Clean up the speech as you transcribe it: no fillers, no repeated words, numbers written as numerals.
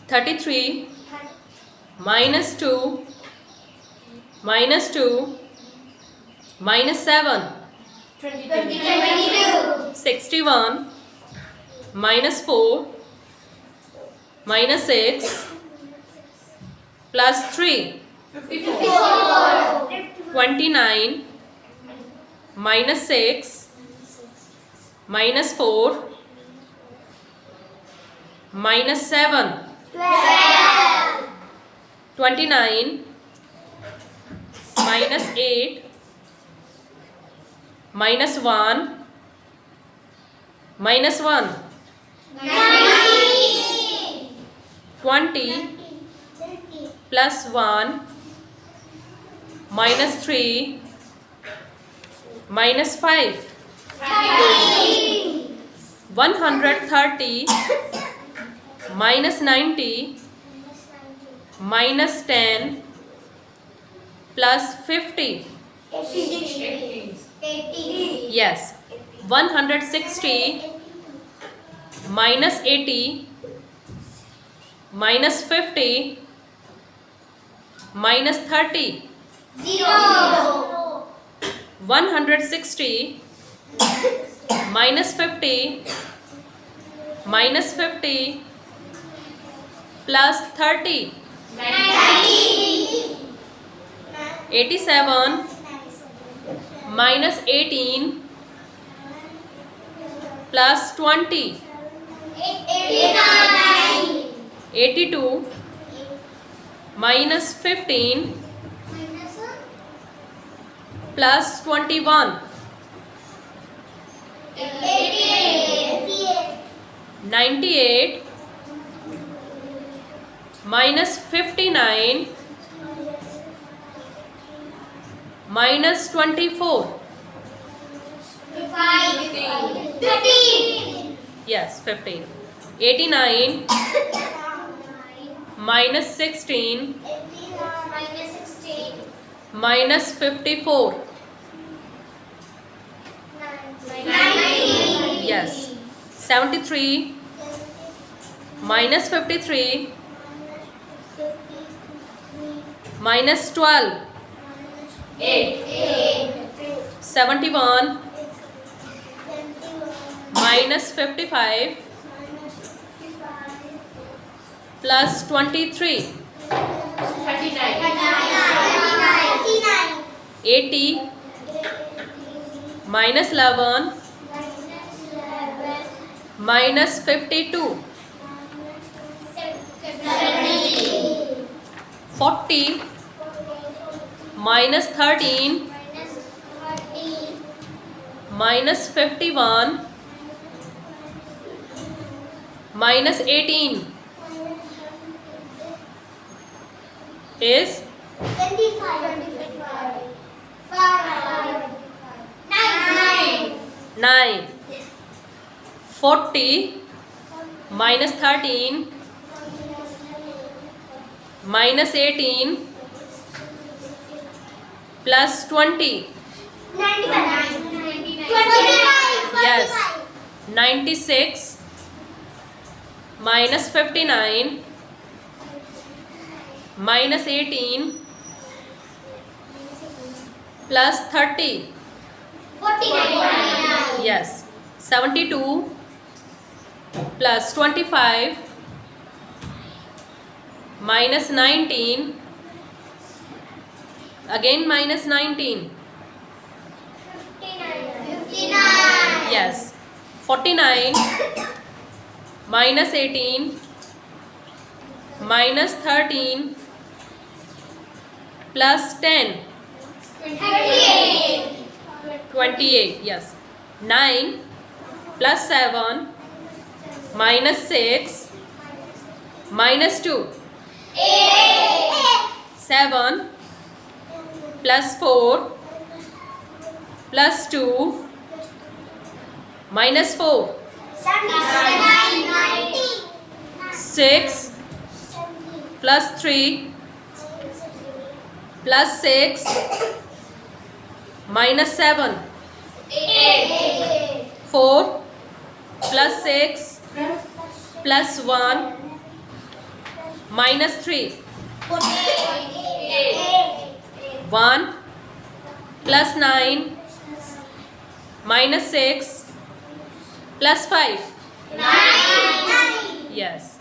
33 minus 2 minus 2 minus 7 22 61 minus 4 minus 6 plus 3 54 29 minus 6 minus 4 minus 7 12 29 minus 8 minus 1 minus 1 19 20 plus 1 minus 3 minus 5 30 130 minus 90 minus 10 plus 50 80 yes 160 minus 80 minus 50 minus 30 0 160 minus 50 minus 50 plus 30 90 87 minus 18 plus 20 89 82 minus 15 plus 21 88 98 minus 59 minus 24 15 yes 15 89 minus 16 minus 54 90 yes 73 minus 53 minus 12 71 minus 55 plus 23 80 minus 11 minus 52 40 minus 13 minus 51 minus 18 is 9 40 minus 13 minus 18 plus 20 yes 96 minus 59 minus 18 plus 30 yes 72 plus 25 minus 19 again minus 19 yes 49 minus 18 minus 13 plus 10 28 yes 9 plus 7 minus 6 minus 2 7 plus 4 plus 2 minus 4 6 plus 3 plus 6 minus 7 4 plus 6 plus 1 minus 3. 8. 1 plus 9 minus 6 plus 5. 9. Yes.